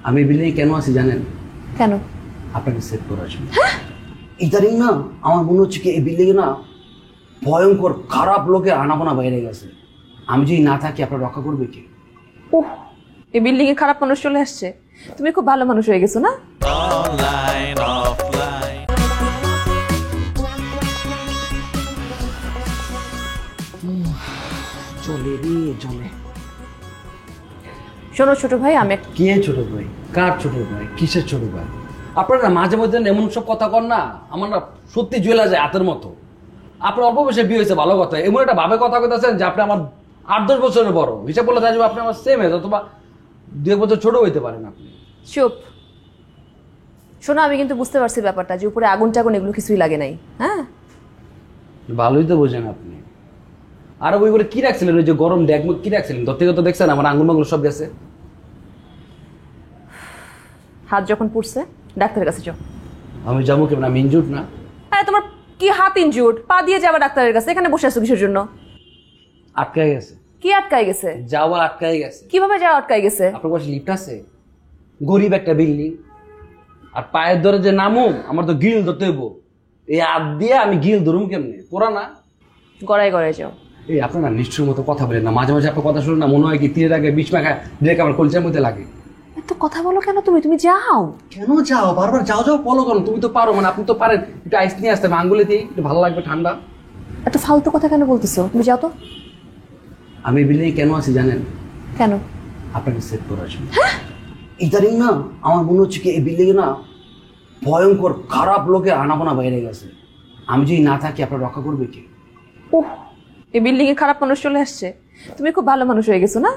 আমি বিল্ডিং কেন আছি জানেন? কেন? আপনাকে সেভ করার জন্য। ইদারিং না আমার মনে হচ্ছে কি এই বিল্ডিং এ না ভয়ঙ্কর খারাপ লোকের আনাগোনা বাইরে গেছে। আমি যদি না থাকি আপনার রক্ষা করবে কি? ওহ, এই বিল্ডিং এ খারাপ মানুষ চলে আসছে। তুমি খুব ভালো মানুষ হয়ে গেছো না? Online, offline. চলে রে চলে। শোনো ছোট ভাই, আমি কে ছোট ভাই? কার ছোট ভাই? কিসের ছোট ভাই? আপনারা মাঝে মধ্যে এমন সব কথা কন না, আমার না সত্যি জুয়েলা যায় হাতের মতো। আপনার অল্প বয়সে বিয়ে হয়েছে ভালো কথা, এমন একটা ভাবে কথা কইতেছেন যে আপনি আমার 8-10 বছরের বড়। হিসাব বলে তাই আপনি আমার সেম এজ অথবা 2-1 বছর ছোট হইতে পারেন আপনি। চুপ। শোনো, আমি কিন্তু বুঝতে পারছি ব্যাপারটা, যে উপরে আগুন টাগুন এগুলো কিছুই লাগে নাই। হ্যাঁ, ভালোই তো বোঝেন আপনি। আর ওই বলে কি রাখছিলেন, ওই যে গরম ড্যাগমুখ কি রাখছিলেন? তোর থেকে তো দেখছেন আমার আঙুল মাগুল সব গেছে। হাত যখন পুড়ছে ডাক্তারের কাছে যাও। আমি যাবো কেমন? আমি ইনজুর্ড না। হ্যাঁ, তোমার কি হাত ইনজুর্ড? পা দিয়ে যাবা ডাক্তারের কাছে, এখানে বসে আছো কিসের জন্য? আটকায় গেছে। কি আটকাই গেছে? যাওয়া আটকায় গেছে। কিভাবে যাওয়া আটকাই গেছে? আপনার পাশে লিফট আছে? গরিব একটা বিল্ডিং, আর পায়ের ধরে যে নামুম আমার তো গিল ধরতে হইব। এই হাত দিয়ে আমি গিল ধরুম কেমনে? পোড়া না? গড়াই গড়াই যাও। এই আপনারা নিষ্ঠুর মতো কথা বলেন না। মাঝে মাঝে আপনার কথা শুনে না মনে হয় কি তীরের আগে বিষ মাখা ডিরেক্ট আমার কলচার মধ্যে লাগে। এত কথা বলো কেন তুমি? তুমি যাও। কেন যাও? বারবার যাও যাও বলো কেন? তুমি তো পারো, মানে আপনি তো পারেন। একটু আইস নিয়ে আসতে আঙ্গুলে দিয়ে একটু ভালো লাগবে, ঠান্ডা। এত ফালতু কথা কেন বলতেছো? তুমি যাও তো। আমি বিল্ডিং কেন আছি জানেন? কেন? আপনাকে সেভ করার জন্য। ইদারিং না আমার মনে হচ্ছে কি এই বিল্ডিং এ না ভয়ঙ্কর খারাপ লোকের আনাগোনা বাইরে গেছে। আমি যদি না থাকি আপনার রক্ষা করবে কি? ওহ, এই বিল্ডিং এ খারাপ মানুষ চলে আসছে। তুমি খুব ভালো মানুষ হয়ে গেছো না?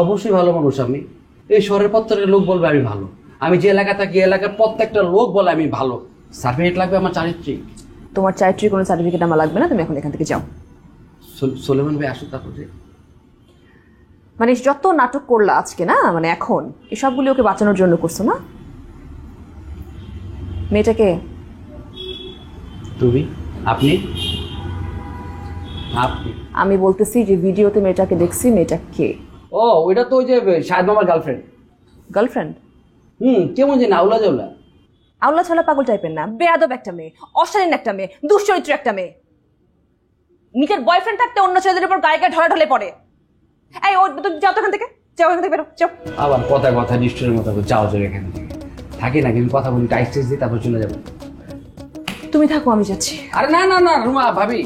অবশ্যই ভালো মানুষ আমি। এই শহরের প্রত্যেকটা লোক বলবে আমি ভালো। আমি যে এলাকা থাকি এলাকার প্রত্যেকটা লোক বলে আমি ভালো। সার্টিফিকেট লাগবে আমার চারিত্রিক। তোমার চারিত্রিক কোনো সার্টিফিকেট আমার লাগবে না, তুমি এখন এখান থেকে যাও। সোলেমান ভাই আসুন তারপরে। মানে যত নাটক করলা আজকে না, মানে এখন এসবগুলি ওকে বাঁচানোর জন্য করছো না? মেয়েটাকে তুমি? আপনি? আপনি? আমি বলতেছি যে ভিডিওতে মেয়েটাকে দেখছি, মেয়েটা কে? ও ওইটা তো ওই যে শাহেদ মামার গার্লফ্রেন্ড। গার্লফ্রেন্ড? কেমন যে আউলা জাউলা। আউলা ছালা পাগল টাইপের না, বেয়াদব একটা মেয়ে, অশালীন একটা মেয়ে, দুশ্চরিত্র একটা মেয়ে। নিজের বয়ফ্রেন্ড থাকতে অন্য ছেলেদের উপর গায়ে গায়ে ঢলে পড়ে। এই ও তুমি যাও তো এখান থেকে, যাও এখান থেকে, বেরো যাও। আবার কথা কথা নিষ্ঠুরের মতো যাও যাও এখান থেকে। থাকি না কিন্তু কথা বলি, টাইস টাইস দিয়ে তারপর চলে যাবো। তুমি থাকো, আমি যাচ্ছি। আরে না না না রুমা ভাবি,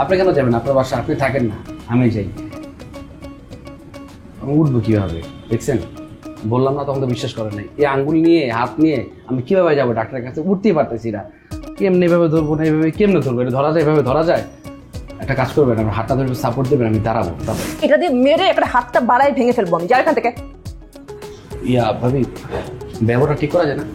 আপনি কেন যাবেন? আপনার বাসা, আপনি থাকেন না, আমি যাই। আমি উঠবো কিভাবে? দেখছেন, বললাম না তখন তো বিশ্বাস করেন নাই। এই আঙ্গুল নিয়ে হাত নিয়ে আমি কিভাবে যাবো ডাক্তারের কাছে? উঠতেই পারতেছি না। কেমনি এভাবে ধরবো না, এইভাবে কেমনে ধরবো? এটা ধরা যায়? এভাবে ধরা যায়? একটা কাজ করবেন, আমার হাতটা ধরে সাপোর্ট দেবেন, আমি দাঁড়াবো। এটা দিয়ে মেরে একটা হাতটা বাড়ায় ভেঙে ফেলবো আমি। যাও এখান থেকে। ইয়া ভাবি, ব্যবহারটা ঠিক করা যায় না?